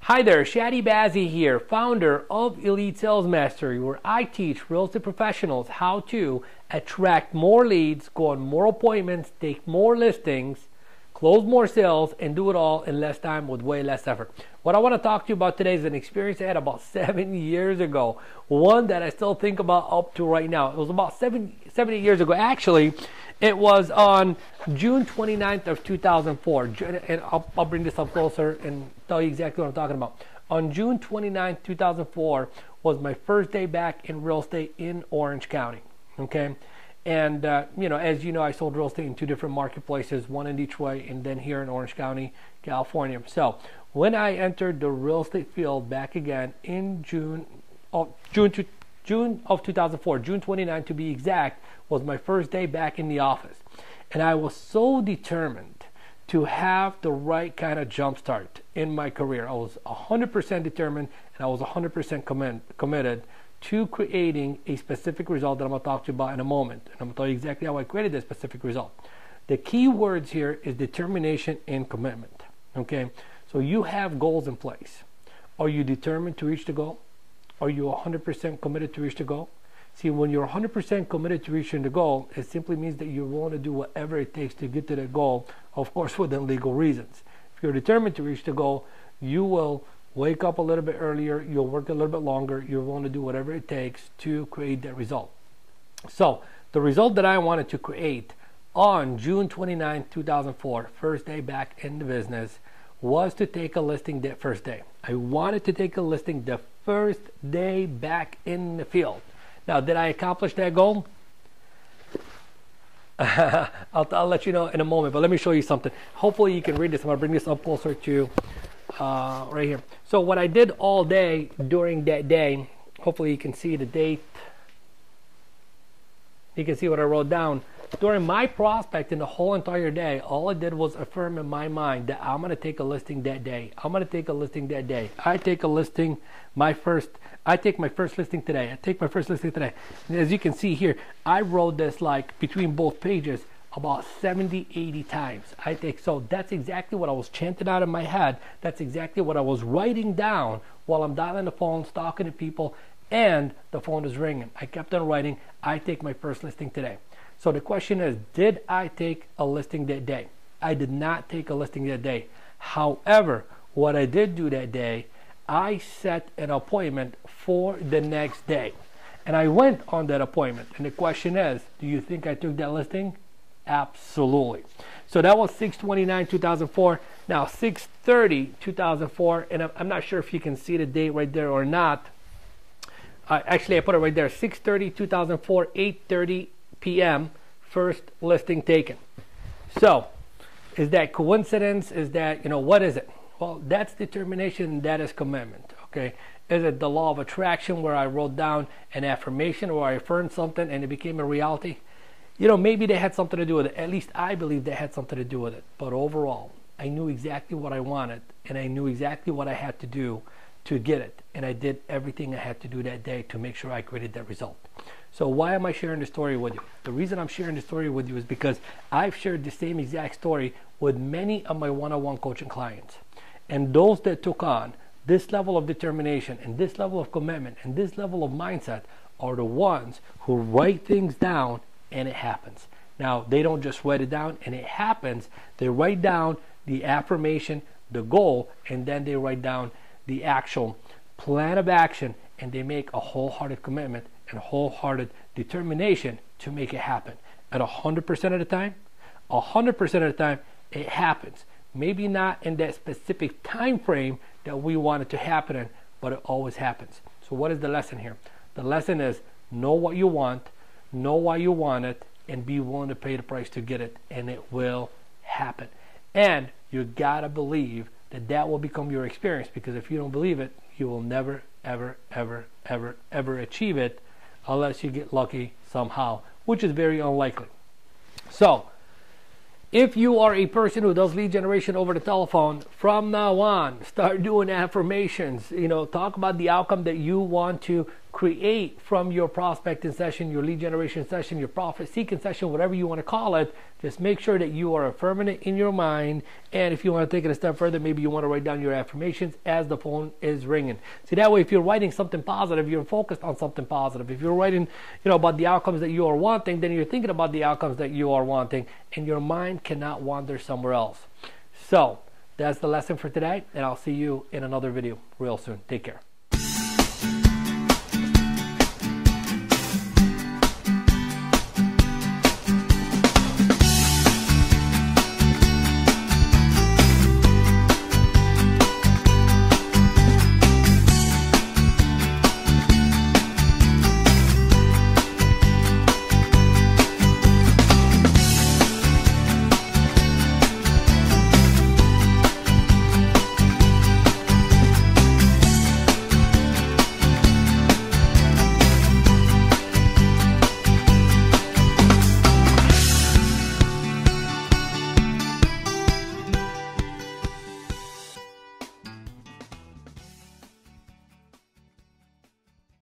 Hi there, Chadi Bazzi here, founder of Elite Sales Mastery, where I teach real estate professionals how to attract more leads, go on more appointments, take more listings, close more sales, and do it all in less time with way less effort. What I want to talk to you about today is an experience I had about 7 years ago, one that I still think about up to right now. It was about 7 years ago. Actually, it was on June 29th of 2004, and I'll bring this up closer and tell you exactly what I'm talking about. On June 29th, 2004 was my first day back in real estate in Orange County, okay? And, as you know, I sold real estate in two different marketplaces, one in Detroit and then here in Orange County, California. So when I entered the real estate field back again in June of 2004, June 29 to be exact, was my first day back in the office. And I was so determined to have the right kind of jump start in my career. I was 100% determined and I was 100% committed to creating a specific result that I'm going to talk to you about in a moment. And I'm going to tell you exactly how I created this specific result. The key words here is determination and commitment. Okay, so you have goals in place. Are you determined to reach the goal? Are you 100% committed to reach the goal? See, when you're 100% committed to reaching the goal, it simply means that you're willing to do whatever it takes to get to that goal, of course, within legal reasons. If you're determined to reach the goal, you will wake up a little bit earlier, you'll work a little bit longer, you're willing to do whatever it takes to create that result. So, the result that I wanted to create on June 29, 2004, first day back in the business, was to take a listing that first day. I wanted to take a listing the first day back in the field. Now, did I accomplish that goal? I'll let you know in a moment, but let me show you something. Hopefully you can read this. I'm going to bring this up closer to right here. So what I did all day during that day, hopefully you can see the date. You can see what I wrote down. During my prospecting the whole entire day, all I did was affirm in my mind that I'm going to take a listing that day. I'm going to take a listing that day. I take my first listing today. I take my first listing today. And as you can see here, I wrote this like between both pages about 70, 80 times. So that's exactly what I was chanting out in my head. That's exactly what I was writing down while I'm dialing the phone, talking to people, and the phone is ringing. I kept on writing, I take my first listing today. So the question is, did I take a listing that day? I did not take a listing that day. However, what I did do that day, I set an appointment for the next day. And I went on that appointment. And the question is, do you think I took that listing? Absolutely. So that was 6/29/2004. Now 6/30/2004, and I'm not sure if you can see the date right there or not. Actually, I put it right there, 6/30/2004, 8:30 p.m. first listing taken. So is that coincidence? Is that, what is it? Well, that's determination, that is commitment. Okay, is it the law of attraction where I wrote down an affirmation or I affirmed something and it became a reality? Maybe they had something to do with it. At least I believe they had something to do with it. But overall, I knew exactly what I wanted and I knew exactly what I had to do to get it. And I did everything I had to do that day to make sure I created that result. So why am I sharing this story with you? The reason I'm sharing this story with you is because I've shared the same exact story with many of my one-on-one coaching clients. And those that took on this level of determination and this level of commitment and this level of mindset are the ones who write things down and it happens. Now, they don't just write it down and it happens. They write down the affirmation, the goal, and then they write down the actual plan of action, and they make a wholehearted commitment and wholehearted determination to make it happen. At 100% of the time, 100% of the time, it happens. Maybe not in that specific time frame that we want it to happen in, but it always happens. So what is the lesson here? The lesson is know what you want, know why you want it, and be willing to pay the price to get it, and it will happen. And you gotta believe that that will become your experience, because if you don't believe it, you will never, ever, ever, ever, ever achieve it unless you get lucky somehow, which is very unlikely. So, if you are a person who does lead generation over the telephone, from now on, start doing affirmations. Talk about the outcome that you want to create from your prospecting session, your lead generation session, your profit seeking session, whatever you want to call it, just make sure that you are affirming it in your mind. And if you want to take it a step further, maybe you want to write down your affirmations as the phone is ringing. See, that way, if you're writing something positive, you're focused on something positive. If you're writing, about the outcomes that you are wanting, then you're thinking about the outcomes that you are wanting, and your mind cannot wander somewhere else. So that's the lesson for today, and I'll see you in another video real soon. Take care.